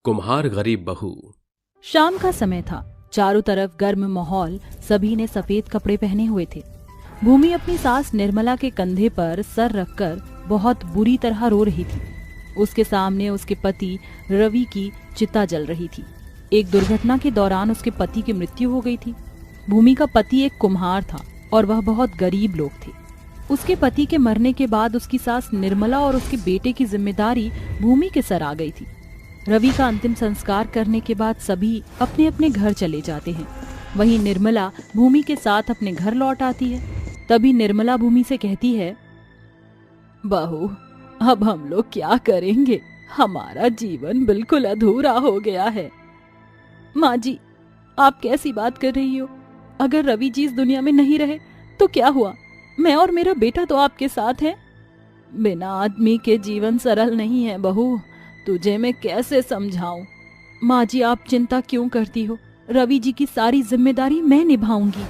कुम्हार गरीब बहू। शाम का समय था। चारों तरफ गर्म माहौल, सभी ने सफेद कपड़े पहने हुए थे। भूमि अपनी सास निर्मला के कंधे पर सर रखकर बहुत बुरी तरह रो रही थी। उसके सामने उसके पति रवि की चिता जल रही थी। एक दुर्घटना के दौरान उसके पति की मृत्यु हो गई थी। भूमि का पति एक कुम्हार था और वह बहुत गरीब लोग थे। उसके पति के मरने के बाद उसकी सास निर्मला और उसके बेटे की जिम्मेदारी भूमि के सर आ गई थी। रवि का अंतिम संस्कार करने के बाद सभी अपने अपने घर चले जाते हैं। वहीं निर्मला भूमि के साथ अपने घर लौट आती है। तभी निर्मला भूमि से कहती है, बहू, अब हम लोग क्या करेंगे? हमारा जीवन बिल्कुल अधूरा हो गया है। माँ जी, आप कैसी बात कर रही हो? अगर रवि जी इस दुनिया में नहीं रहे तो क्या हुआ? मैं और मेरा बेटा तो आपके साथ हैं। बिना आदमी के जीवन सरल नहीं है बहू, तुझे मैं कैसे समझाऊं? माँ जी, आप चिंता क्यों करती हो? रवि जी की सारी जिम्मेदारी मैं निभाऊंगी।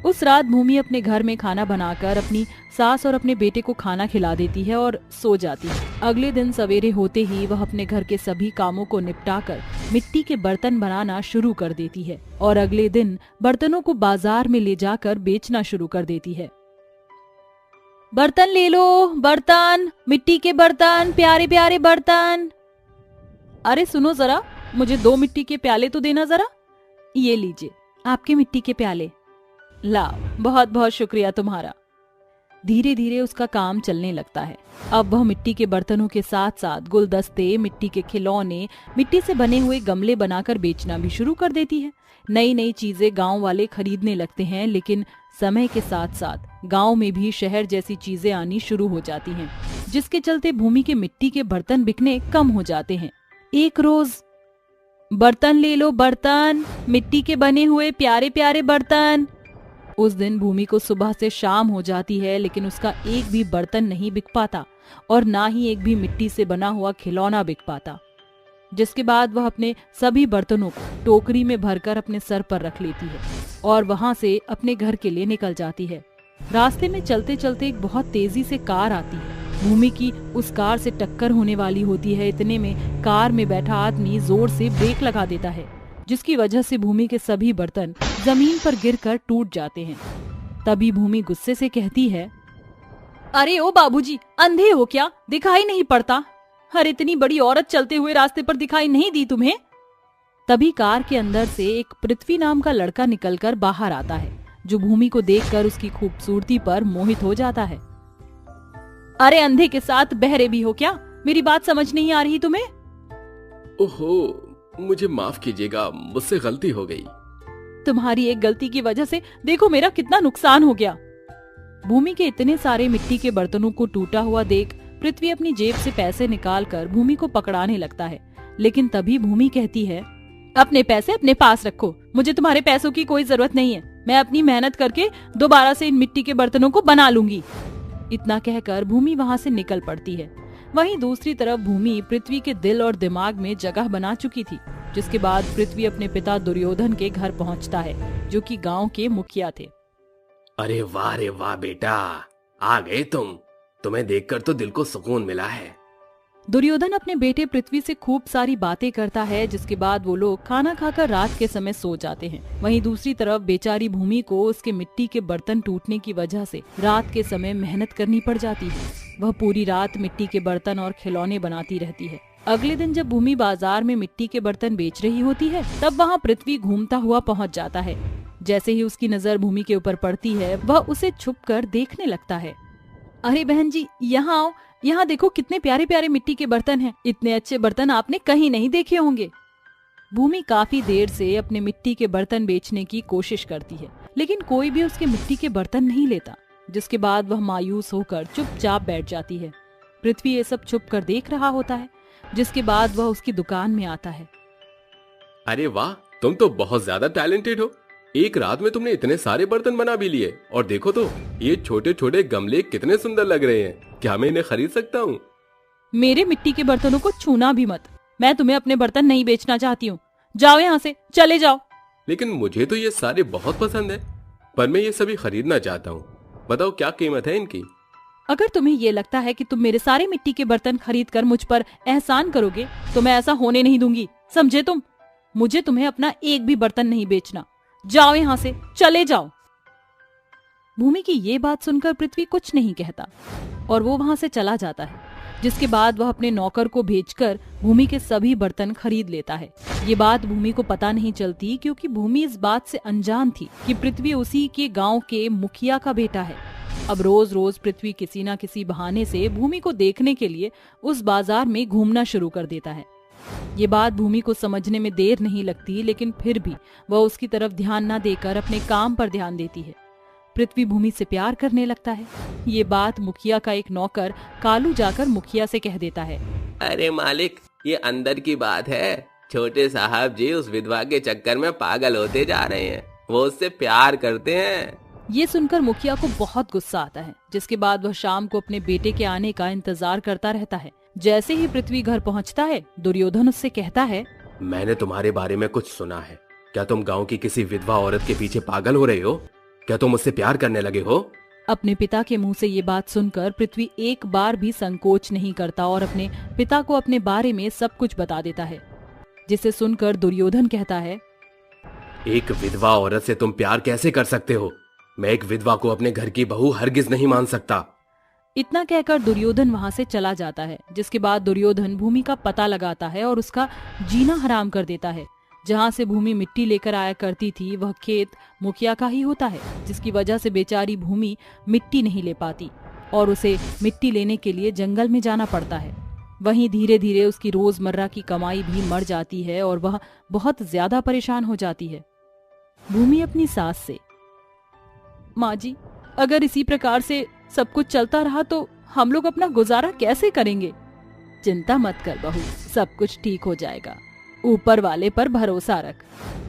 उस रात भूमि अपने घर में खाना बनाकर अपनी सास और अपने बेटे को खाना खिला देती है और सो जाती है। अगले दिन सवेरे होते ही वह अपने घर के सभी कामों को निपटाकर मिट्टी के बर्तन बनाना शुरू कर देती है और अगले दिन बर्तनों को बाजार में ले जाकर बेचना शुरू कर देती है। बर्तन ले लो, बर्तन, मिट्टी के बर्तन, प्यारे प्यारे बर्तन। अरे सुनो जरा, मुझे 2 मिट्टी के प्याले तो देना जरा। ये लीजिए आपके मिट्टी के प्याले। लाओ, बहुत बहुत शुक्रिया तुम्हारा। धीरे धीरे उसका काम चलने लगता है। अब वह मिट्टी के बर्तनों के साथ साथ गुलदस्ते, मिट्टी के खिलौने, मिट्टी से बने हुए गमले बनाकर बेचना भी शुरू कर देती है। नई नई चीजें गांव वाले खरीदने लगते हैं, लेकिन समय के साथ साथ गांव में भी शहर जैसी चीजें आनी शुरू हो जाती हैं, जिसके चलते भूमि के मिट्टी के बर्तन बिकने कम हो जाते हैं। एक रोज, बर्तन ले लो, बर्तन, मिट्टी के बने हुए प्यारे प्यारे बर्तन। उस दिन भूमि को सुबह से शाम हो जाती है, लेकिन उसका एक भी बर्तन नहीं बिक पाता और ना ही एक भी मिट्टी से बना हुआ खिलौना बिक पाता। जिसके बाद वह अपने सभी बर्तनों को टोकरी में भरकर अपने सर पर रख लेती है और वहां से अपने घर के लिए निकल जाती है। रास्ते में चलते चलते एक बहुत तेजी से कार आती है। भूमि की उस कार से टक्कर होने वाली होती है। इतने में कार में बैठा आदमी जोर से ब्रेक लगा देता है, जिसकी वजह से भूमि के सभी बर्तन जमीन पर गिरकर टूट जाते हैं। तभी भूमि गुस्से से कहती है, अरे ओ बाबूजी, अंधे हो क्या? दिखाई नहीं पड़ता? हर इतनी बड़ी औरत चलते हुए रास्ते पर दिखाई नहीं दी तुम्हें? तभी कार के अंदर से एक पृथ्वी नाम का लड़का निकलकर बाहर आता है, जो भूमि को देखकर उसकी खूबसूरती पर मोहित हो जाता है। अरे अंधे के साथ बहरे भी हो क्या? मेरी बात समझ नहीं आ रही तुम्हें? ओहो, मुझे माफ कीजिएगा, मुझसे गलती हो गई। तुम्हारी एक गलती की वजह से देखो मेरा कितना नुकसान हो गया। भूमि के इतने सारे मिट्टी के बर्तनों को टूटा हुआ देख पृथ्वी अपनी जेब से पैसे निकालकर भूमि को पकड़ाने लगता है, लेकिन तभी भूमि कहती है, अपने पैसे अपने पास रखो, मुझे तुम्हारे पैसों की कोई जरूरत नहीं है। मैं अपनी मेहनत करके दोबारा से इन मिट्टी के बर्तनों को बना लूंगी। इतना कहकर भूमि वहां से निकल पड़ती है। वहीं दूसरी तरफ भूमि पृथ्वी के दिल और दिमाग में जगह बना चुकी थी। जिसके बाद पृथ्वी अपने पिता दुर्योधन के घर पहुंचता है, जो कि गांव के मुखिया थे। अरे वाह बेटा, आ गए तुम। तुम्हें देखकर तो दिल को सुकून मिला है। दुर्योधन अपने बेटे पृथ्वी से खूब सारी बातें करता है, जिसके बाद वो लोग खाना खाकर रात के समय सो जाते हैं। वहीं दूसरी तरफ बेचारी भूमि को उसके मिट्टी के बर्तन टूटने की वजह से रात के समय मेहनत करनी पड़ जाती है। वह पूरी रात मिट्टी के बर्तन और खिलौने बनाती रहती है। अगले दिन जब भूमि बाजार में मिट्टी के बर्तन बेच रही होती है, तब वहाँ पृथ्वी घूमता हुआ पहुँच जाता है। जैसे ही उसकी नजर भूमि के ऊपर पड़ती है, वह उसे छुपकर देखने लगता है। अरे बहन जी, यहाँ आओ, यहाँ देखो कितने प्यारे प्यारे मिट्टी के बर्तन हैं। इतने अच्छे बर्तन आपने कहीं नहीं देखे होंगे। भूमि काफी देर से अपने मिट्टी के बर्तन बेचने की कोशिश करती है, लेकिन कोई भी उसके मिट्टी के बर्तन नहीं लेता। जिसके बाद वह मायूस होकर चुपचाप बैठ जाती है। पृथ्वी ये सब छुप कर देख रहा होता है। जिसके बाद वह उसकी दुकान में आता है। अरे वाह, तुम तो बहुत ज्यादा टैलेंटेड हो। एक रात में तुमने इतने सारे बर्तन बना भी लिए, और देखो तो ये छोटे छोटे गमले कितने सुंदर लग रहे हैं। क्या मैं इन्हें खरीद सकता हूँ? मेरे मिट्टी के बर्तनों को छूना भी मत। मैं तुम्हें अपने बर्तन नहीं बेचना चाहती हूँ। जाओ यहाँ से, चले जाओ। लेकिन मुझे तो ये सारे बहुत पसंद है, पर मैं ये सभी खरीदना चाहता हूँ। बताओ क्या कीमत है इनकी? अगर तुम्हें ये लगता है कि तुम मेरे सारे मिट्टी के बर्तन खरीद कर मुझ पर एहसान करोगे तो मैं ऐसा होने नहीं दूंगी, समझे तुम? मुझे तुम्हें अपना एक भी बर्तन नहीं बेचना। जाओ यहाँ से, चले जाओ। भूमि की ये बात सुनकर पृथ्वी कुछ नहीं कहता और वो वहां से चला जाता है, जिसके बाद वह अपने नौकर को भेजकर भूमि के सभी बर्तन खरीद लेता है। ये बात भूमि को पता नहीं चलती क्योंकि भूमि इस बात से अनजान थी कि पृथ्वी उसी के गांव के मुखिया का बेटा है। अब रोज रोज पृथ्वी किसी न किसी बहाने से भूमि को देखने के लिए उस बाजार में घूमना शुरू कर देता है। ये बात भूमि को समझने में देर नहीं लगती, लेकिन फिर भी वह उसकी तरफ ध्यान न देकर अपने काम पर ध्यान देती है। पृथ्वी भूमि से प्यार करने लगता है। ये बात मुखिया का एक नौकर कालू जाकर मुखिया से कह देता है। अरे मालिक, ये अंदर की बात है। छोटे साहब जी उस विधवा के चक्कर में पागल होते जा रहे हैं, वो उससे प्यार करते हैं। ये सुनकर मुखिया को बहुत गुस्सा आता है, जिसके बाद वह शाम को अपने बेटे के आने का इंतजार करता रहता है। जैसे ही पृथ्वी घर पहुंचता है, दुर्योधन उससे कहता है, मैंने तुम्हारे बारे में कुछ सुना है। क्या तुम गांव की किसी विधवा औरत के पीछे पागल हो रहे हो? क्या तुम उससे प्यार करने लगे हो? अपने पिता के मुंह से ये बात सुनकर पृथ्वी एक बार भी संकोच नहीं करता और अपने पिता को अपने बारे में सब कुछ बता देता है, जिसे सुनकर दुर्योधन कहता है, एक विधवा औरत से तुम प्यार कैसे कर सकते हो? मैं एक विधवा को अपने घर की बहू हरगिज नहीं मान सकता। इतना कहकर दुर्योधन वहां से चला जाता है, जिसके बाद दुर्योधन भूमि का पता लगाता है और उसका जीना हराम कर देता है। जहां से भूमि मिट्टी लेकर आया करती थी वह खेत मुखिया का ही होता है, जिसकी वजह से बेचारी भूमि मिट्टी नहीं ले पाती और उसे मिट्टी लेने के लिए जंगल में जाना पड़ता है। वहीं धीरे धीरे उसकी रोजमर्रा की कमाई भी मर जाती है और वह बहुत ज्यादा परेशान हो जाती है। भूमि अपनी सास से, माँ जी, अगर इसी प्रकार से सब कुछ चलता रहा तो हम लोग अपना गुजारा कैसे करेंगे? चिंता मत कर बहू, सब कुछ ठीक हो जाएगा, ऊपर वाले पर भरोसा रख।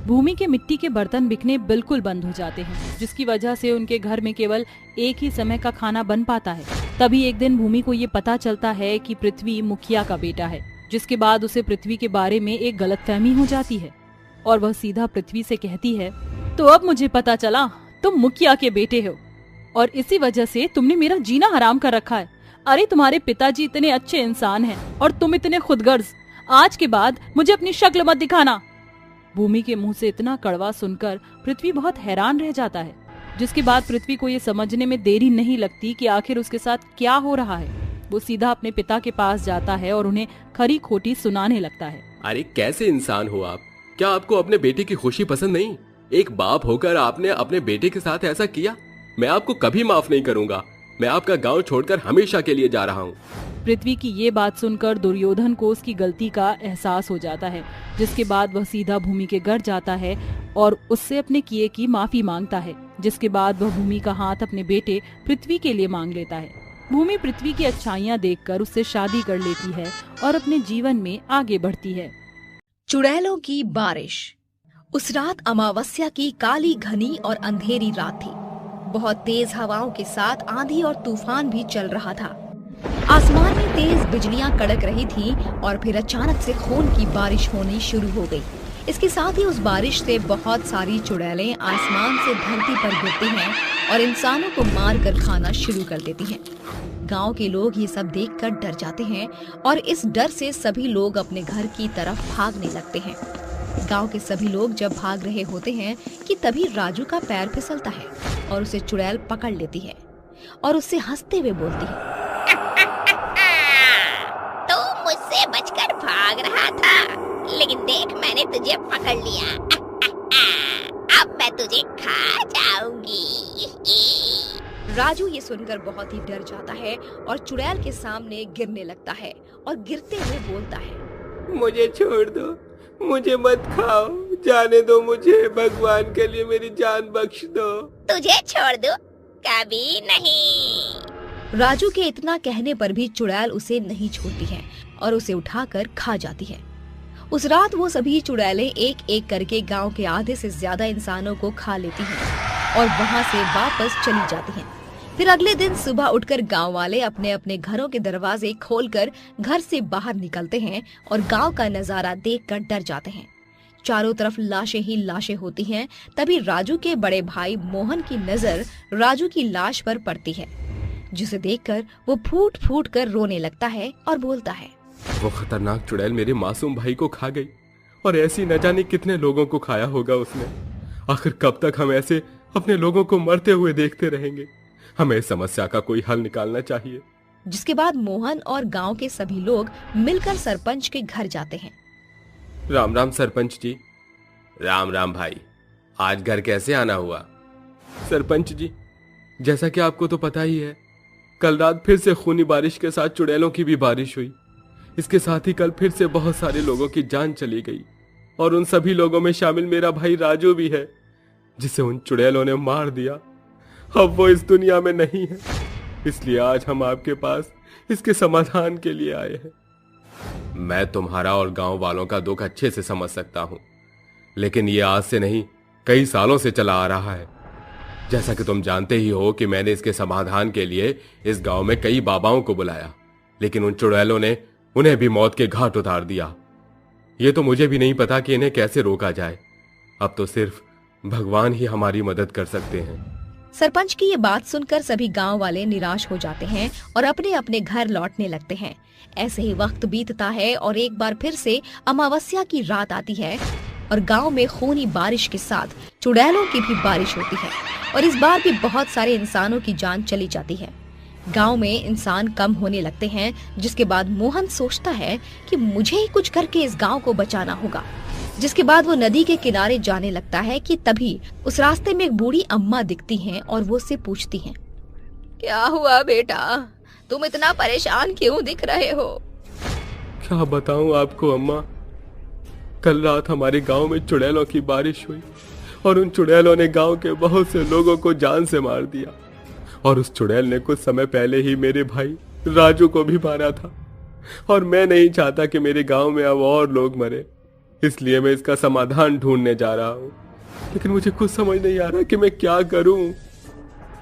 भूमि के मिट्टी के बर्तन बिकने बिल्कुल बंद हो जाते हैं, जिसकी वजह से उनके घर में केवल एक ही समय का खाना बन पाता है। तभी एक दिन भूमि को ये पता चलता है कि पृथ्वी मुखिया का बेटा है, जिसके बाद उसे पृथ्वी के बारे में एक गलतफहमी हो जाती है और वह सीधा पृथ्वी से कहती है, तो अब मुझे पता चला तुम मुखिया के बेटे हो और इसी वजह से तुमने मेरा जीना हराम कर रखा है। अरे तुम्हारे पिताजी इतने अच्छे इंसान हैं और तुम इतने खुदगर्ज। आज के बाद मुझे अपनी शक्ल मत दिखाना। भूमि के मुंह से इतना कड़वा सुनकर पृथ्वी बहुत हैरान रह जाता है, जिसके बाद पृथ्वी को ये समझने में देरी नहीं लगती कि आखिर उसके साथ क्या हो रहा है। वो सीधा अपने पिता के पास जाता है और उन्हें खरी खोटी सुनाने लगता है। अरे कैसे इंसान हो आप? क्या आपको अपने बेटे की खुशी पसंद नहीं? एक बाप होकर आपने अपने बेटे के साथ ऐसा किया? मैं आपको कभी माफ नहीं करूंगा। मैं आपका गांव छोड़कर हमेशा के लिए जा रहा हूँ। पृथ्वी की ये बात सुनकर दुर्योधन को उसकी गलती का एहसास हो जाता है, जिसके बाद वह सीधा भूमि के घर जाता है और उससे अपने किए की माफी मांगता है। जिसके बाद वह भूमि का हाथ अपने बेटे पृथ्वी के लिए मांग लेता है। भूमि पृथ्वी की अच्छाइयाँ देखकर उससे शादी कर लेती है और अपने जीवन में आगे बढ़ती है। चुड़ैलों की बारिश। उस रात अमावस्या की काली घनी और अंधेरी रात थी। बहुत तेज हवाओं के साथ आंधी और तूफान भी चल रहा था। आसमान में तेज बिजलियां कड़क रही थी और फिर अचानक से खून की बारिश होनी शुरू हो गई। इसके साथ ही उस बारिश से बहुत सारी चुड़ैलें आसमान से धरती पर गिरती हैं और इंसानों को मार कर खाना शुरू कर देती हैं। गांव के लोग ये सब देखकर डर जाते हैं और इस डर से सभी लोग अपने घर की तरफ भागने लगते हैं। गांव के सभी लोग जब भाग रहे होते हैं कि तभी राजू का पैर फिसलता है और उसे चुड़ैल पकड़ लेती है और उससे हंसते हुए बोलती है, तो मुझसे बचकर भाग रहा था, लेकिन देख मैंने तुझे पकड़ लिया। अब मैं तुझे खा जाऊंगी। राजू ये सुनकर बहुत ही डर जाता है और चुड़ैल के सामने गिरने लगता है और गिरते हुए बोलता है, मुझे छोड़ दो, मुझे मत खाओ, जाने दो मुझे, भगवान के लिए मेरी जान बख्श दो। तुझे छोड़ दूं? कभी नहीं। राजू के इतना कहने पर भी चुड़ैल उसे नहीं छोड़ती है और उसे उठाकर खा जाती है। उस रात वो सभी चुड़ैलें एक एक करके गांव के आधे से ज्यादा इंसानों को खा लेती हैं और वहां से वापस चली जाती हैं। फिर अगले दिन सुबह उठकर गांव वाले अपने अपने घरों के दरवाजे खोलकर घर से बाहर निकलते हैं और गांव का नजारा देखकर डर जाते हैं। चारों तरफ लाशें ही लाशें होती हैं। तभी राजू के बड़े भाई मोहन की नजर राजू की लाश पर पड़ती है। जिसे देखकर वो फूट फूट कर रोने लगता है और बोलता है, वो खतरनाक चुड़ैल मेरे मासूम भाई को खा गई और ऐसी न जाने कितने लोगों को खाया होगा उसने। आखिर कब तक हम ऐसे अपने लोगों को मरते हुए देखते रहेंगे? हमें इस समस्या का कोई हल निकालना चाहिए। जिसके बाद मोहन और गांव के सभी लोग मिलकर सरपंच के घर जाते हैं। राम राम सरपंच जी। राम राम भाई, आज घर कैसे आना हुआ? सरपंच जी, जैसा कि आपको तो पता ही है, कल रात फिर से खूनी बारिश के साथ चुड़ैलों की भी बारिश हुई। इसके साथ ही कल फिर से बहुत सारे लोगों की जान चली गई और उन सभी लोगों में शामिल मेरा भाई राजू भी है, जिसे उन चुड़ैलों ने मार दिया। अब वो इस दुनिया में नहीं है, इसलिए आज हम आपके पास इसके समाधान के लिए आए हैं। मैं तुम्हारा और गांव वालों का दुख अच्छे से समझ सकता हूं, लेकिन ये आज से नहीं कई सालों से चला आ रहा है। जैसा कि तुम जानते ही हो कि मैंने इसके समाधान के लिए इस गांव में कई बाबाओं को बुलाया, लेकिन उन चुड़ैलों ने उन्हें भी मौत के घाट उतार दिया। ये तो मुझे भी नहीं पता कि इन्हें कैसे रोका जाए। अब तो सिर्फ भगवान ही हमारी मदद कर सकते हैं। सरपंच की ये बात सुनकर सभी गांव वाले निराश हो जाते हैं और अपने अपने घर लौटने लगते हैं। ऐसे ही वक्त बीतता है और एक बार फिर से अमावस्या की रात आती है और गांव में खूनी बारिश के साथ चुड़ैलों की भी बारिश होती है और इस बार भी बहुत सारे इंसानों की जान चली जाती है। गांव में इंसान कम होने लगते हैं, जिसके बाद मोहन सोचता है कि मुझे ही कुछ करके इस गांव को बचाना होगा। जिसके बाद वो नदी के किनारे जाने लगता है कि तभी उस रास्ते में एक बूढ़ी अम्मा दिखती हैं और वो उससे पूछती हैं, क्या हुआ बेटा, तुम इतना परेशान क्यों दिख रहे हो? क्या बताऊं आपको अम्मा, कल रात हमारे गांव में चुड़ैलों की बारिश हुई और उन चुड़ैलों ने गांव के बहुत से लोगों को जान से मार दिया और उस चुड़ैल ने कुछ समय पहले ही मेरे भाई राजू को भी मारा था और मैं नहीं चाहता कि मेरे गांव में अब और लोग मरे, इसलिए मैं इसका समाधान ढूंढने जा रहा हूँ, लेकिन मुझे कुछ समझ नहीं आ रहा कि मैं क्या करूँ।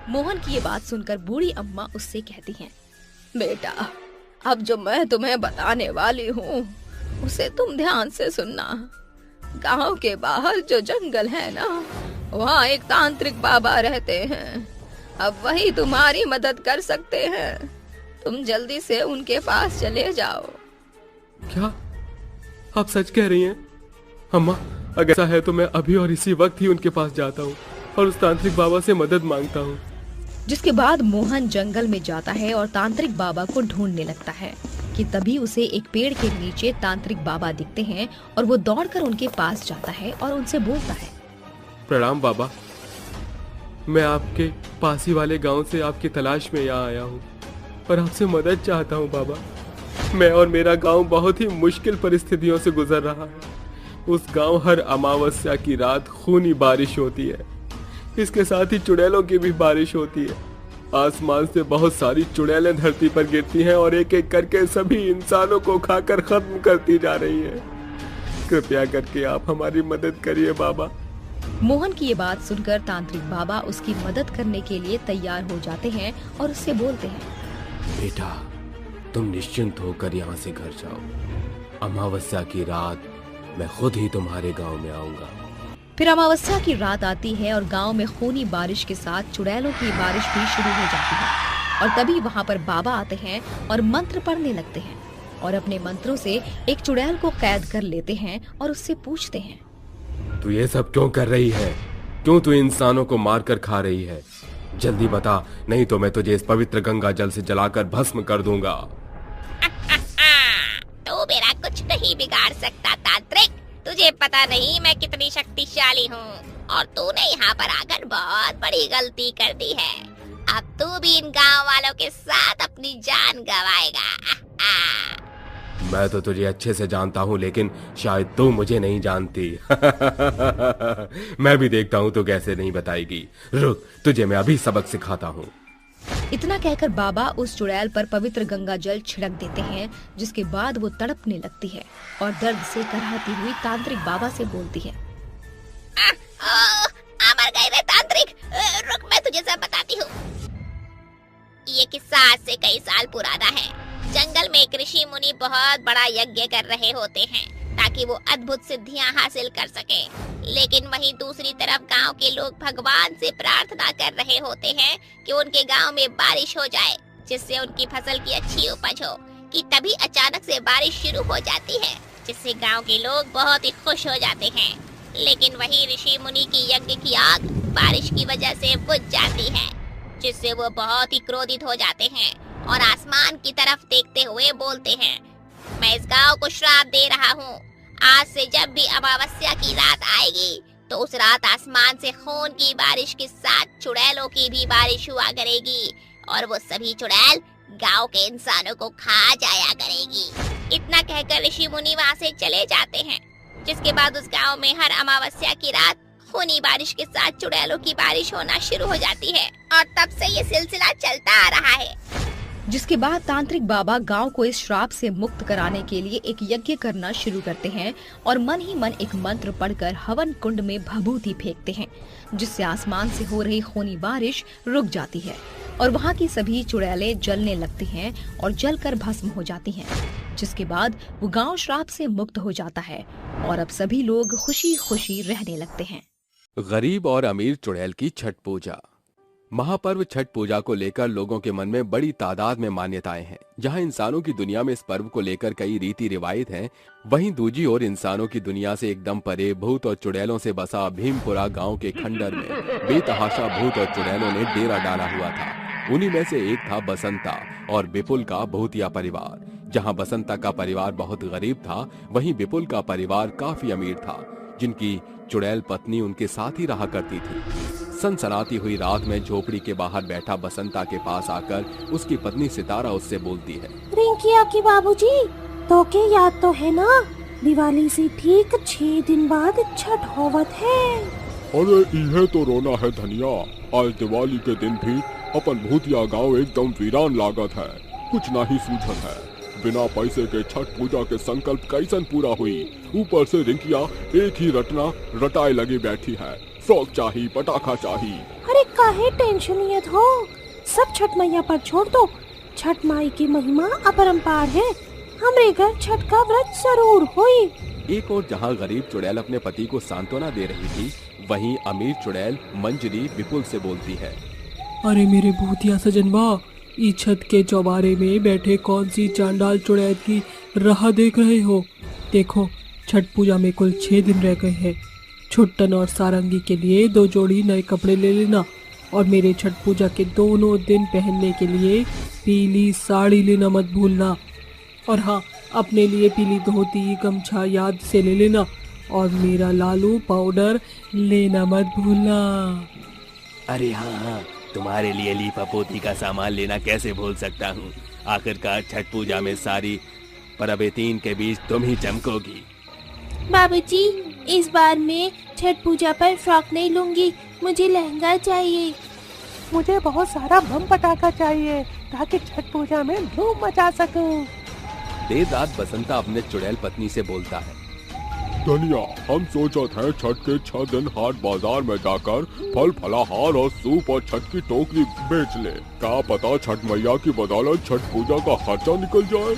मोहन की ये बात सुनकर बूढ़ी अम्मा उससे कहती हैं, बेटा अब जो मैं तुम्हें बताने वाली हूँ उसे तुम ध्यान से सुनना। गांव के बाहर जो जंगल है ना, वहाँ एक तांत्रिक बाबा रहते हैं। अब वही तुम्हारी मदद कर सकते हैं। तुम जल्दी से उनके पास चले जाओ। क्या आप सच कह रही हैं? अम्मा, अगर ऐसा है तो मैं अभी और इसी वक्त ही उनके पास जाता हूँ और उस तांत्रिक बाबा से मदद मांगता हूँ। जिसके बाद मोहन जंगल में जाता है और तांत्रिक बाबा को ढूंढने लगता है कि तभी उसे एक पेड़ के नीचे तांत्रिक बाबा दिखते हैं और वो दौड़कर उनके पास जाता है और उनसे बोलता है, प्रणाम बाबा, मैं आपके पास ही वाले गांव से आपकी तलाश में यहाँ आया हूँ और आपसे मदद चाहता हूँ बाबा। मैं और मेरा गांव बहुत ही मुश्किल परिस्थितियों से गुजर रहा है। उस गांव हर अमावस्या की रात खूनी बारिश होती है, इसके साथ ही चुड़ैलों की भी बारिश होती है। आसमान से बहुत सारी चुड़ैलें धरती पर गिरती हैं और एक एक करके सभी इंसानों को खाकर खत्म करती जा रही हैं। कृपया करके आप हमारी मदद करिए बाबा। मोहन की ये बात सुनकर तांत्रिक बाबा उसकी मदद करने के लिए तैयार हो जाते हैं और उससे बोलते हैं, बेटा तुम निश्चिंत होकर यहाँ से घर जाओ। अमावस्या की रात मैं खुद ही तुम्हारे गांव में आऊंगा। फिर अमावस्या की रात आती है और गांव में खूनी बारिश के साथ चुड़ैलों की बारिश भी शुरू हो जाती है और तभी वहां पर बाबा आते हैं और मंत्र पढ़ने लगते हैं और अपने मंत्रों से एक चुड़ैल को कैद कर लेते हैं और उससे पूछते हैं, तू ये सब क्यों कर रही है? क्यों तू इंसानों को मार कर खा रही है? जल्दी बता, नहीं तो मैं तुझे इस पवित्र गंगा जल से जलाकर भस्म कर दूंगा। तू मेरा कुछ नहीं बिगाड़ सकता तांत्रिक। तुझे पता नहीं मैं कितनी शक्तिशाली हूँ और तूने यहाँ पर आकर बहुत बड़ी गलती कर दी है। अब तू भी इन गांव वालों के साथ अपनी जान गंवाएगा। मैं तो तुझे अच्छे से जानता हूँ, लेकिन शायद तू मुझे नहीं जानती। मैं भी देखता हूँ तू कैसे नहीं बताएगी। रुक, तुझे मैं अभी सबक सिखाता हूँ। इतना कहकर बाबा उस चुड़ैल पर पवित्र गंगा जल छिड़क देते हैं, जिसके बाद वो तड़पने लगती है और दर्द से कराहती हुई तांत्रिक बाबा से बोलती है, मर गए रे तांत्रिक। रुक, मैं तुझे सब बताती हूँ। ये किस्सा आज से कई साल पुराना है। जंगल में एक ऋषि मुनि बहुत बड़ा यज्ञ कर रहे होते हैं। ताकि वो अद्भुत सिद्धियां हासिल कर सके। लेकिन वहीं दूसरी तरफ गांव के लोग भगवान से प्रार्थना कर रहे होते हैं कि उनके गांव में बारिश हो जाए, जिससे उनकी फसल की अच्छी उपज हो। कि तभी अचानक से बारिश शुरू हो जाती है, जिससे गांव के लोग बहुत ही खुश हो जाते हैं। लेकिन वही ऋषि मुनि की यज्ञ की आग बारिश की वजह से बुझ जाती है, जिससे वो बहुत ही क्रोधित हो जाते हैं और आसमान की तरफ देखते हुए बोलते हैं, मैं इस गांव को श्राप दे रहा हूँ। आज से जब भी अमावस्या की रात आएगी तो उस रात आसमान से खून की बारिश के साथ चुड़ैलों की भी बारिश हुआ करेगी और वो सभी चुड़ैल गांव के इंसानों को खा जाया करेगी। इतना कहकर ऋषि मुनि वहाँ से चले जाते हैं, जिसके बाद उस गांव में हर अमावस्या की रात खूनी बारिश के साथ चुड़ैलों की बारिश होना शुरू हो जाती है और तब से ये सिलसिला चलता आ रहा है। जिसके बाद तांत्रिक बाबा गांव को इस श्राप से मुक्त कराने के लिए एक यज्ञ करना शुरू करते हैं और मन ही मन एक मंत्र पढ़कर हवन कुंड में भभूति फेंकते हैं, जिससे आसमान से हो रही खूनी बारिश रुक जाती है और वहाँ की सभी चुड़ैलें जलने लगती हैं और जलकर भस्म हो जाती हैं। जिसके बाद वो गांव श्राप से मुक्त हो जाता है और अब सभी लोग खुशी खुशी रहने लगते हैं। गरीब और अमीर चुड़ैल की छठ पूजा। महापर्व छठ पूजा को लेकर लोगों के मन में बड़ी तादाद में मान्यताएं हैं। जहां इंसानों की दुनिया में इस पर्व को लेकर कई रीति रिवायत हैं, वहीं दूजी ओर इंसानों की दुनिया से एकदम परे भूत और चुड़ैलों से बसा भीमपुरा गांव के खंडर में बेतहाशा भूत और चुड़ैलों ने डेरा डाला हुआ था। उन्हीं में से एक था बसंता और विपुल का भूतिया परिवार। जहां बसंता का परिवार बहुत गरीब था, वहीं विपुल का परिवार काफी अमीर था, जिनकी चुड़ैल पत्नी उनके साथ ही रहा करती थी। सनसनाती हुई रात में झोपड़ी के बाहर बैठा बसंता के पास आकर उसकी पत्नी सितारा उससे बोलती है, रिंकिया की बाबूजी, तो के याद तो है ना, दिवाली से ठीक 6 दिन बाद छठ होवत है। अरे इहे तो रोना है धनिया, आज दिवाली के दिन भी अपन भूतिया गांव एकदम वीरान लागत है। कुछ ना ही सूझत है, बिना पैसे के छठ पूजा के संकल्प कैसन पूरा हुई। ऊपर से रिंकिया एक ही रटना रटाए लगी बैठी है, फ्रॉक चाहिए, पटाखा चाहिए। अरे काहे टेंशन लियत हो, सब छठ मैया पर छोड़ दो। छठ माई की महिमा अपरंपार है, हमरे घर छठ का व्रत जरूर होई। एक और जहां गरीब चुड़ैल अपने पति को सांत्वना दे रही थी, वहीं अमीर चुड़ैल मंजरी विपुल से बोलती है, अरे मेरे भूतिया सजनवा, इस छत के चौबारे में बैठे कौन सी चांडाल चुड़ैल की राह देख रहे हो। देखो, छठ पूजा में कुल 6 दिन रह गए हैं। छुट्टन और सारंगी के लिए 2 जोड़ी नए कपड़े ले लेना और मेरे छठ पूजा के दोनों दिन पहनने के लिए पीली साड़ी लेना मत भूलना। और हाँ, अपने लिए पीली धोती गमछा याद से ले लेना और मेरा लालू पाउडर लेना मत भूलना। अरे हाँ, तुम्हारे लिए लीपा पोती का सामान लेना कैसे भूल सकता हूँ। आखिरकार छठ पूजा में सारी परबे 3 के बीच तुम ही चमकोगी। बाबूजी, इस बार मैं छठ पूजा पर फ्रॉक नहीं लूंगी, मुझे लहंगा चाहिए। मुझे बहुत सारा बम पटाखा चाहिए ताकि छठ पूजा में धूम मचा सकूं। देर रात बसंता अपने चुड़ैल पत्नी से बोलता है, धनिया, हम सोचत है छठ के 6 दिन हाट बाजार में जाकर फल फलाहार और सूप और छठ की टोकरी बेच ले। क्या पता छठ मैया की बदौलत छठ पूजा का खर्चा निकल जाए।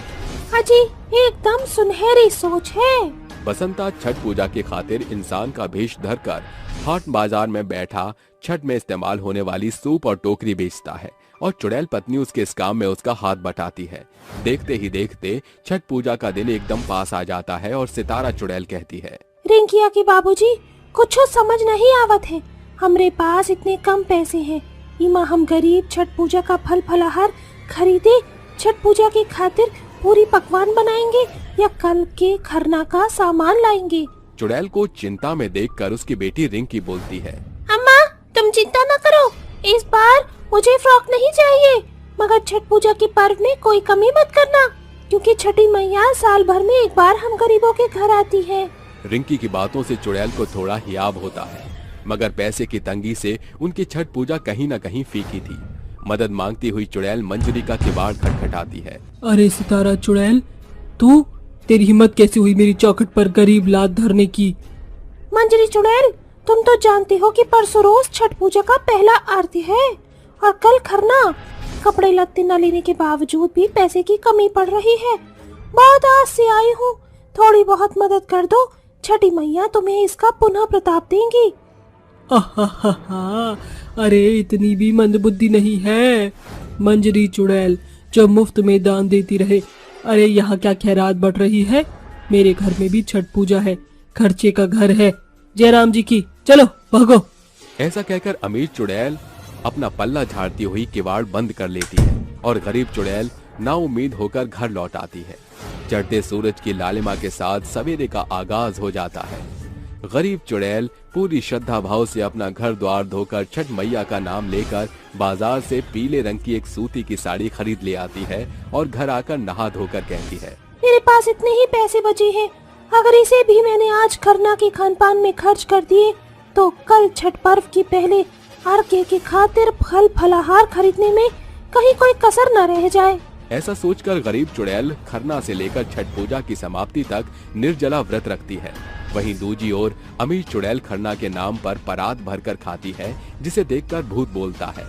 हाजी, एकदम सुनहरी सोच है। बसंता छठ पूजा की खातिर इंसान का भेष धरकर हाट बाजार में बैठा छठ में इस्तेमाल होने वाली सूप और टोकरी बेचता है और चुड़ैल पत्नी उसके इस काम में उसका हाथ बटाती है। देखते ही देखते छठ पूजा का दिन एकदम पास आ जाता है और सितारा चुड़ैल कहती है, रिंकिया की बाबूजी, कुछ समझ नहीं आवत है। हमरे पास इतने कम पैसे हैं, इमा हम गरीब छठ पूजा का फल फलाहार खरीदे, छठ पूजा की खातिर पूरी पकवान बनाएंगे या कल के खरना का सामान लाएंगे। चुड़ैल को चिंता में देखकर उसकी बेटी रिंकी बोलती है, अम्मा, तुम चिंता न करो, इस बार मुझे फ्रॉक नहीं चाहिए, मगर छठ पूजा के पर्व में कोई कमी मत करना, क्योंकि छठी मैया साल भर में एक बार हम गरीबों के घर आती है। रिंकी की बातों से चुड़ैल को थोड़ा हियाब होता है, मगर पैसे की तंगी से उनकी छठ पूजा कहीं न कहीं फीकी थी। मदद मांगती हुई चुड़ैल मंजरी का किवाड़ खटखटाती है। अरे सितारा चुड़ैल, तू, तेरी हिम्मत कैसी हुई मेरी चौखट पर गरीब लात धरने की। मंजरी चुड़ैल, तुम तो जानती हो कि परसों रोज छठ पूजा का पहला आरती है और कल खरना। कपड़े लत्ते न लेने के बावजूद भी पैसे की कमी पड़ रही है। बहुत आस से आई हूँ, थोड़ी बहुत मदद कर दो, छठी मैया तुम्हें इसका पुनः प्रताप देंगी। अरे इतनी भी मंदबुद्धि नहीं है मंजरी चुड़ैल जो मुफ्त में दान देती रहे। अरे यहाँ क्या खैरात बट रही है? मेरे घर में भी छठ पूजा है, खर्चे का घर है जयराम जी की, चलो भागो। ऐसा कहकर अमीर चुड़ैल अपना पल्ला झाड़ती हुई किवाड़ बंद कर लेती है और गरीब चुड़ैल नाउम्मीद होकर घर लौट आती है। चढ़ते सूरज की लालिमा के साथ सवेरे का आगाज हो जाता है। गरीब चुड़ैल पूरी श्रद्धा भाव से अपना घर द्वार धोकर छठ मैया का नाम लेकर बाजार से पीले रंग की एक सूती की साड़ी खरीद ले आती है और घर आकर नहा धोकर कहती है, मेरे पास इतने ही पैसे बचे हैं, अगर इसे भी मैंने आज खरना के खानपान में खर्च कर दिए तो कल छठ पर्व की पहले अर्घ्य की खातिर फल फलाहार खरीदने में कहीं कोई कसर न रह जाए। ऐसा सोचकर गरीब चुड़ैल खरना से लेकर छठ पूजा की समाप्ति तक निर्जला व्रत रखती है। वहीं दूजी ओर अमीर चुड़ैल खरना के नाम पर परात भरकर खाती है, जिसे देखकर भूत बोलता है,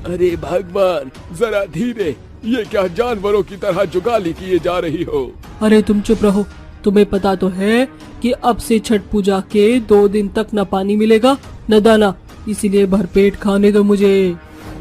अरे भगवान जरा धीरे, ये क्या जानवरों की तरह जुगाली किए जा रही हो। अरे तुम चुप रहो, तुम्हें पता तो है कि अब से छठ पूजा के 2 दिन तक न पानी मिलेगा न दाना, इसीलिए भरपेट खाने दो मुझे।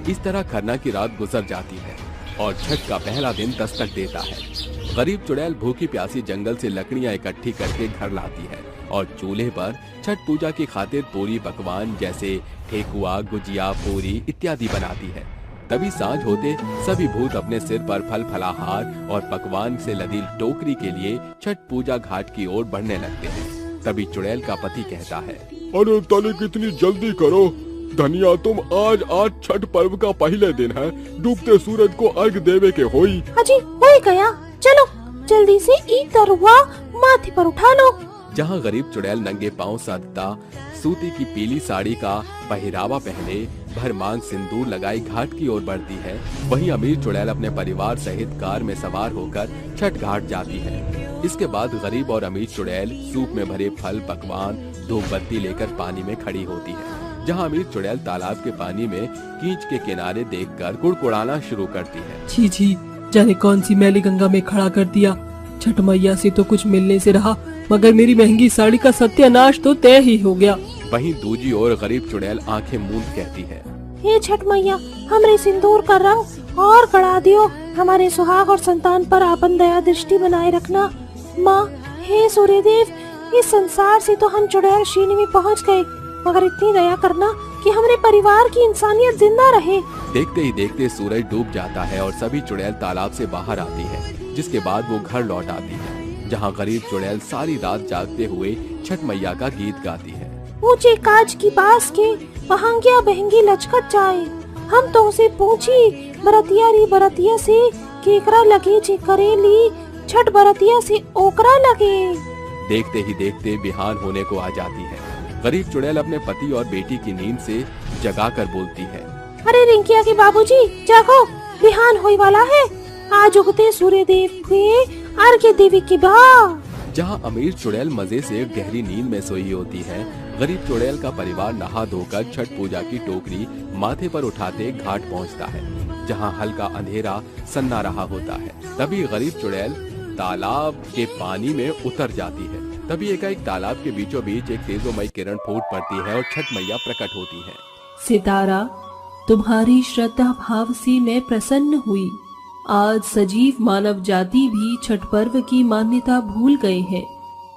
इस तरह खरना की रात गुजर जाती है और छठ का पहला दिन दस्तक देता है। गरीब चुड़ैल भूखी प्यासी जंगल से लकड़ियां इकट्ठी करके घर लाती है और चूल्हे पर छठ पूजा की खातिर पूरी पकवान जैसे ठेकुआ, गुजिया, पूरी इत्यादि बनाती है। तभी सांझ होते सभी भूत अपने सिर पर फल फलाहार और पकवान से लदी टोकरी के लिए छठ पूजा घाट की ओर बढ़ने लगते हैं। तभी चुड़ैल का पति कहता है, अरे तनिक इतनी जल्दी करो धनिया, तुम आज छठ पर्व का पहले दिन है, डूबते सूरज को अर्घ देवे के होई। अजी हो गया, चलो जल्दी से ईद तरुआ माथे पर उठा लो। जहाँ गरीब चुड़ैल नंगे पांव साधता सूती की पीली साड़ी का पहरावा पहने भरमांग सिंदूर लगाई घाट की ओर बढ़ती है, वहीं अमीर चुड़ैल अपने परिवार सहित कार में सवार होकर छठ घाट जाती है। इसके बाद गरीब और अमीर चुड़ैल सूप में भरे फल पकवान धूप बत्ती लेकर पानी में खड़ी होती है, जहाँ अमीर चुड़ैल तालाब के पानी में कीच के किनारे देखकर कुड़कुड़ाना शुरू करती है। छी छी, जाने कौन सी मैली गंगा में खड़ा कर दिया। छठ मैया से तो कुछ मिलने से रहा, मगर मेरी महंगी साड़ी का सत्यानाश तो तय ही हो गया। वहीं दूजी ओर गरीब चुड़ैल आंखें मूंद कहती है, हे छठ मैया, हमरे सिंदूर का रंग और बढ़ा दियो, हमारे सुहाग और संतान पर आपन दया दृष्टि बनाए रखना। माँ, हे सूर्यदेव, इस संसार से तो हम चुड़ैल श्रेणी में पहुँच गए, मगर इतनी दया करना कि हमारे परिवार की इंसानियत जिंदा रहे। देखते ही देखते सूरज डूब जाता है और सभी चुड़ैल तालाब से बाहर आती है, जिसके बाद वो घर लौट आती है, जहाँ गरीब चुड़ैल सारी रात जागते हुए छठ मैया का गीत गाती है। ऊंचे काज की बास के बहंगिया बहंगी लचकत जाए, हम तो उसे पूछी बरतिया री बरतिया से केकरा लगे जे करेली, छठ बरतिया से ओकरा लगे। देखते ही देखते बिहान होने को आ जाती है। गरीब चुड़ैल अपने पति और बेटी की नींद से जगाकर बोलती है, अरे रिंकिया के बाबूजी, जागो, बिहान होई वाला है, आज उगते सूर्य देव के अर्घ्य देवी की बा। जहाँ अमीर चुड़ैल मजे से गहरी नींद में सोई होती है, गरीब चुड़ैल का परिवार नहा धोकर छठ पूजा की टोकरी माथे पर उठाते घाट पहुँचता है, जहाँ हल्का अंधेरा सन्ना रहा होता है। तभी गरीब चुड़ैल तालाब के पानी में उतर जाती है। तभी एकाएक तालाब के बीचों बीच एक तेजोमय किरण फूट पड़ती है और छठ मैया प्रकट होती है। सितारा, तुम्हारी श्रद्धा भाव से मैं प्रसन्न हुई। आज सजीव मानव जाति भी छठ पर्व की मान्यता भूल गए हैं,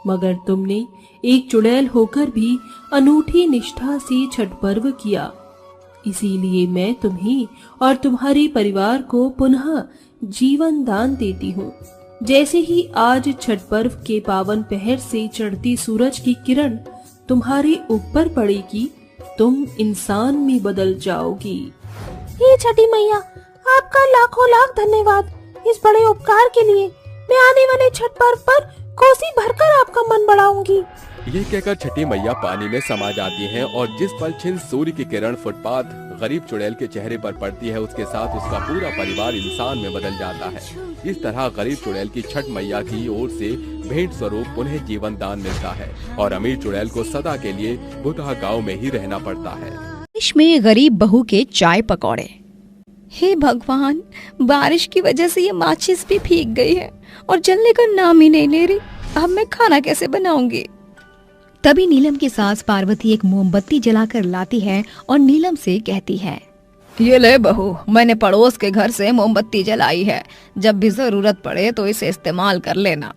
मगर तुमने एक चुड़ैल होकर भी अनूठी निष्ठा से छठ पर्व किया। इसीलिए मैं तुम्हें और तुम्हारे परिवार को पुनः जीवन दान देती हूँ। जैसे ही आज छठ पर्व के पावन पहर से चढ़ती सूरज की किरण तुम्हारे ऊपर पड़ेगी, तुम इंसान में बदल जाओगी। हे छठी मैया, आपका लाखों लाख धन्यवाद इस बड़े उपकार के लिए। मैं आने वाले छठ पर्व पर कोसी भरकर आपका मन बढ़ाऊंगी। ये कहकर छठी मैया पानी में समा जाती हैं और जिस पल छिन सूर्य की किरण फुटपाथ गरीब चुड़ैल के चेहरे पर पड़ती है, उसके साथ उसका पूरा परिवार इंसान में बदल जाता है। इस तरह गरीब चुड़ैल की छठ मैया की ओर से भेंट स्वरूप पुनः जीवन दान मिलता है और अमीर चुड़ैल को सदा के लिए भुतहा गाँव में ही रहना पड़ता है। बारिश में गरीब बहू के चाय पकौड़े। हे भगवान, बारिश की वजह से ये माचिस भी भीग गई है और जलने का नाम ही नहीं ले रही। अब मैं खाना कैसे बनाऊंगी? तभी नीलम की सास पार्वती एक मोमबत्ती जलाकर लाती है और नीलम से कहती है, ये ले बहू, मैंने पड़ोस के घर से मोमबत्ती जलाई है, जब भी जरूरत पड़े तो इसे इस्तेमाल कर लेना।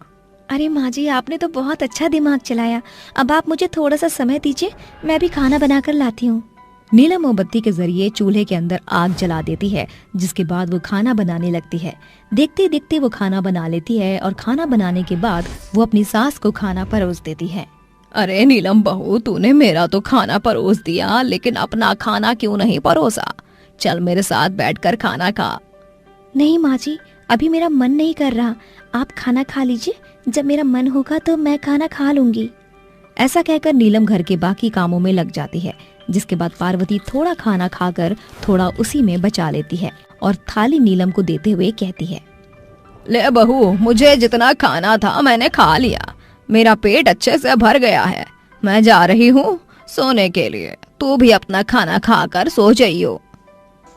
अरे माँ जी, आपने तो बहुत अच्छा दिमाग चलाया। अब आप मुझे थोड़ा सा समय दीजिए, मैं भी खाना बनाकर लाती हूँ। नीलम मोमबत्ती के जरिए चूल्हे के अंदर आग जला देती है, जिसके बाद वो खाना बनाने लगती है। देखते देखते वो खाना बना लेती है और खाना बनाने के बाद वो अपनी सास को खाना परोस देती है। अरे नीलम बहू, तूने मेरा तो खाना परोस दिया, लेकिन अपना खाना क्यों नहीं परोसा? चल मेरे साथ बैठकर खाना खा। नहीं माँ जी, अभी मेरा मन नहीं कर रहा, आप खाना खा लीजिए, जब मेरा मन होगा तो मैं खाना खा लूंगी। ऐसा कहकर नीलम घर के बाकी कामों में लग जाती है, जिसके बाद पार्वती थोड़ा खाना खाकर थोड़ा उसी में बचा लेती है और थाली नीलम को देते हुए कहती है, ले बहू, मुझे जितना खाना था मैंने खा लिया, मेरा पेट अच्छे से भर गया है, मैं जा रही हूँ सोने के लिए, तू भी अपना खाना खाकर सो जाइयो।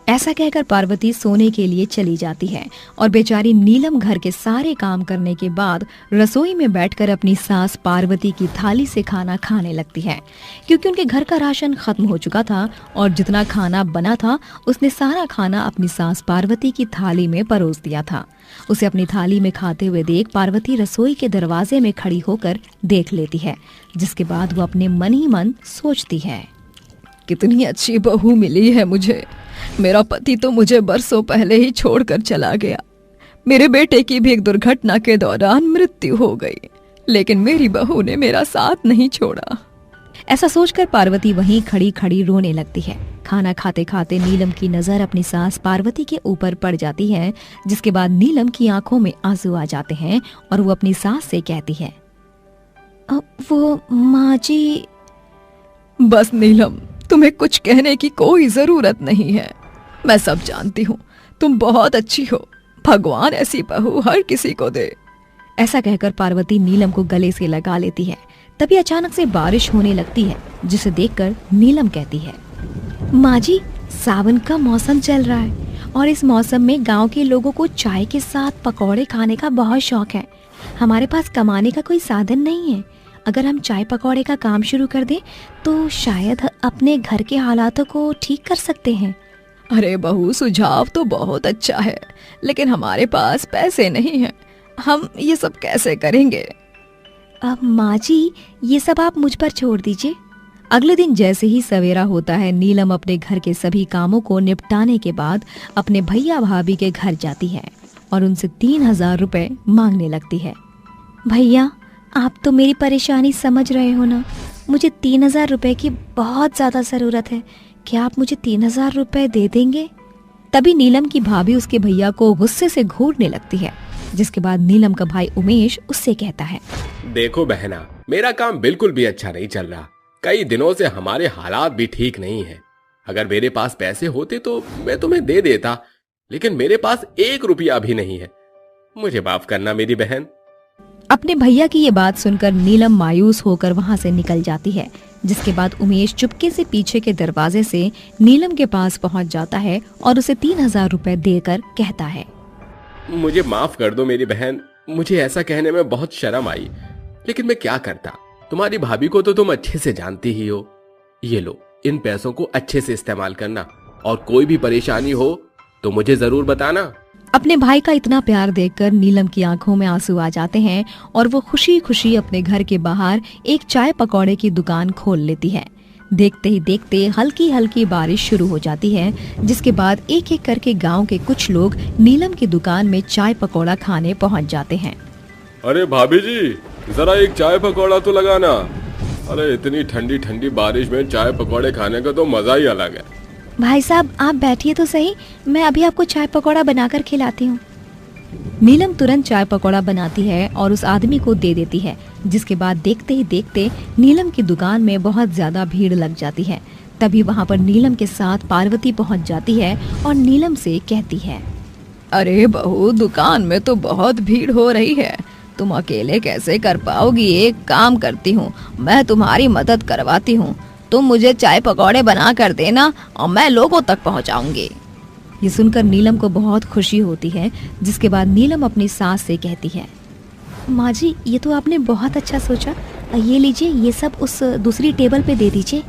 ऐसा कहकर पार्वती सोने के लिए चली जाती है और बेचारी नीलम घर के सारे काम करने के बाद रसोई में बैठकर अपनी सास पार्वती की थाली से खाना खाने लगती है, क्योंकि उनके घर का राशन खत्म हो चुका था और जितना खाना बना था उसने सारा खाना अपनी सास पार्वती की थाली में परोस दिया था। उसे अपनी थाली में खाते हुए देख पार्वती रसोई के दरवाजे में खड़ी होकर देख लेती है, जिसके बाद वो अपने मन ही मन सोचती है, कितनी अच्छी बहू मिली है मुझे। मेरा पति तो मुझे बरसों पहले ही छोड़कर चला गया, मेरे बेटे की भी एक दुर्घटना के दौरान मृत्यु हो गई, लेकिन मेरी बहू ने मेरा साथ नहीं छोड़ा। ऐसा सोचकर पार्वती वहीं खड़ी खड़ी रोने लगती है। खाना खाते खाते नीलम की नजर अपनी सास पार्वती के ऊपर पड़ जाती है, जिसके बाद नीलम की आंखों में आंसू आ जाते हैं और वो अपनी सास से कहती है, वो माँ जी। बस नीलम, तुम्हें कुछ कहने की कोई जरूरत नहीं है, मैं सब जानती हूँ, तुम बहुत अच्छी हो, भगवान ऐसी बहू हर किसी को दे। ऐसा कहकर पार्वती नीलम को गले से लगा लेती है। तभी अचानक से बारिश होने लगती है, जिसे देखकर नीलम कहती है, माँ जी, सावन का मौसम चल रहा है और इस मौसम में गांव के लोगों को चाय के साथ पकौड़े खाने का बहुत शौक है। हमारे पास कमाने का कोई साधन नहीं है, अगर हम चाय पकौड़े का काम शुरू कर दें तो शायद अपने घर के हालातों को ठीक कर सकते हैं। अरे बहू, सुझाव तो बहुत अच्छा है, लेकिन हमारे पास पैसे नहीं हैं, हम ये सब कैसे करेंगे? अब माँ जी, ये सब आप मुझ पर छोड़ दीजिए। अगले दिन जैसे ही सवेरा होता है, नीलम अपने घर के सभी कामों को निपटाने के बाद अपने भैया भाभी के घर जाती है और उनसे 3000 रुपए मांगने लगती है। भैया, आप तो मेरी परेशानी समझ रहे हो ना, मुझे 3000 रुपए की बहुत ज्यादा जरूरत है, क्या आप मुझे 3000 रुपए दे देंगे? तभी नीलम की भाभी उसके भैया को गुस्से से घूरने लगती है, जिसके बाद नीलम का भाई उमेश उससे कहता है, देखो बहना, मेरा काम बिल्कुल भी अच्छा नहीं चल रहा, कई दिनों से हमारे हालात भी ठीक नहीं है। अगर मेरे पास पैसे होते तो मैं तुम्हें दे देता, लेकिन मेरे पास 1 रुपया भी नहीं है, मुझे माफ करना मेरी बहन। अपने भैया की ये बात सुनकर नीलम मायूस होकर वहाँ से निकल जाती है, जिसके बाद उमेश चुपके से पीछे के दरवाजे से नीलम के पास पहुँच जाता है और उसे 3000 रुपए देकर कहता है, मुझे माफ कर दो मेरी बहन, मुझे ऐसा कहने में बहुत शर्म आई, लेकिन मैं क्या करता, तुम्हारी भाभी को तो तुम अच्छे से जानती ही हो। ये लो, इन पैसों को अच्छे से इस्तेमाल करना और कोई भी परेशानी हो तो मुझे जरूर बताना। अपने भाई का इतना प्यार देखकर नीलम की आंखों में आंसू आ जाते हैं और वो खुशी खुशी अपने घर के बाहर एक चाय पकौड़े की दुकान खोल लेती है। देखते ही देखते हल्की हल्की बारिश शुरू हो जाती है, जिसके बाद एक एक करके गांव के कुछ लोग नीलम की दुकान में चाय पकौड़ा खाने पहुंच जाते हैं। अरे भाभी जी, जरा एक चाय पकौड़ा तो लगाना। अरे इतनी ठंडी ठंडी बारिश में चाय पकौड़े खाने का तो मजा ही अलग है। भाई साहब, आप बैठिए तो सही, मैं अभी आपको चाय पकौड़ा बनाकर खिलाती हूँ। नीलम तुरंत चाय पकौड़ा बनाती है और उस आदमी को दे देती है, जिसके बाद देखते ही देखते नीलम की दुकान में बहुत ज्यादा भीड़ लग जाती है। तभी वहाँ पर नीलम के साथ पार्वती पहुँच जाती है और नीलम से कहती है, अरे बहू, दुकान में तो बहुत भीड़ हो रही है, तुम अकेले कैसे कर पाओगी? एक काम करती हूँ, मैं तुम्हारी मदद करवाती हूँ, तुम मुझे चाय पकौड़े बना कर देना और मैं लोगों तक पहुँचाऊंगी। ये सुनकर नीलम को बहुत खुशी होती है, जिसके बाद नीलम अपनी सास से कहती है, माँ जी, ये तो आपने बहुत अच्छा सोचा। ये लीजिए, ये सब उस दूसरी टेबल पे दे दीजिए।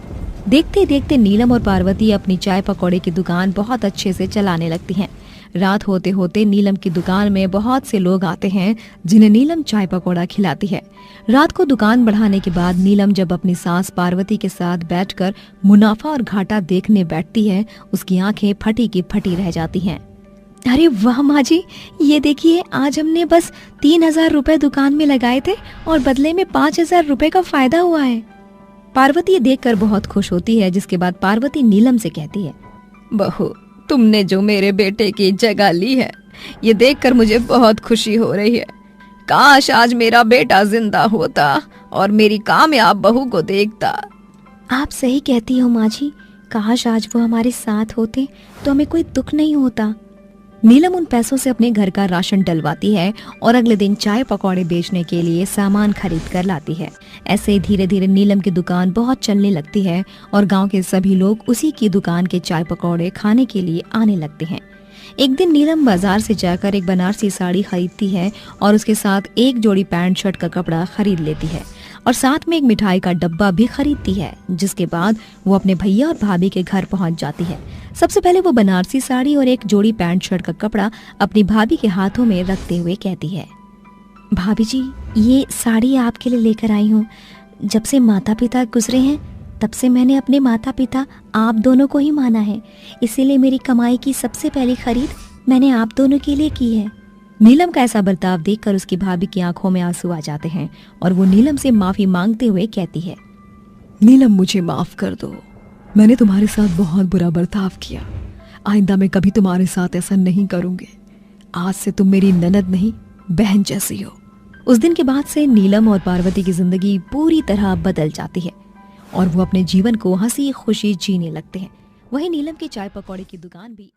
देखते देखते नीलम और पार्वती अपनी चाय पकौड़े की दुकान बहुत अच्छे से चलाने लगती हैं। रात होते होते नीलम की दुकान में बहुत से लोग आते हैं जिन्हें नीलम चाय पकौड़ा खिलाती है। रात को दुकान बढ़ाने के बाद नीलम जब अपनी सास पार्वती के साथ बैठकर मुनाफा और घाटा देखने बैठती है, उसकी आंखें फटी की फटी रह जाती हैं। अरे वाह माँ जी, ये देखिए, आज हमने बस 3,000 रुपए दुकान में लगाए थे और बदले में 5,000 रुपए का फायदा हुआ है। पार्वती ये देखकर बहुत खुश होती है, जिसके बाद पार्वती नीलम से कहती है, बहू, तुमने जो मेरे बेटे की जगह ली है, ये देखकर मुझे बहुत खुशी हो रही है। काश आज मेरा बेटा जिंदा होता और मेरी कामयाब बहू को देखता। आप सही कहती हो माँ जी, काश आज वो हमारे साथ होते तो हमें कोई दुख नहीं होता। नीलम उन पैसों से अपने घर का राशन डलवाती है और अगले दिन चाय पकौड़े बेचने के लिए सामान खरीद कर लाती है। ऐसे ही धीरे धीरे नीलम की दुकान बहुत चलने लगती है और गांव के सभी लोग उसी की दुकान के चाय पकौड़े खाने के लिए आने लगते हैं। एक दिन नीलम बाजार से जाकर एक बनारसी साड़ी खरीदती है और उसके साथ एक जोड़ी पैंट शर्ट का कपड़ा खरीद लेती है और साथ में एक मिठाई का डब्बा भी खरीदती है। जिसके बाद वो अपने भैया और भाभी के घर पहुंच जाती है। सबसे पहले वो बनारसी साड़ी और एक जोड़ी पैंट शर्ट का कपड़ा अपनी भाभी के हाथों में रखते हुए कहती है, भाभी जी, ये साड़ी आपके लिए लेकर आई हूँ। जब से माता पिता गुजरे हैं तब से मैंने अपने माता पिता आप दोनों को ही माना है, इसीलिए मेरी कमाई की सबसे पहली खरीद मैंने आप दोनों के लिए की है। नीलम का ऐसा बर्ताव देखकर उसकी भाभी की आंखों में आंसू आ जाते हैं और वो नीलम से माफी मांगते हुए कहती है, नीलम, मुझे माफ कर दो, मैंने तुम्हारे साथ बहुत बुरा बर्ताव किया। आइंदा मैं कभी तुम्हारे साथ ऐसा नहीं करूंगी। आज से तुम मेरी ननद नहीं, बहन जैसी हो। उस दिन के बाद से नीलम और पार्वती की जिंदगी पूरी तरह बदल जाती है और वो अपने जीवन को हंसी खुशी जीने लगते हैं। वहीं नीलम की चाय पकौड़े की दुकान भी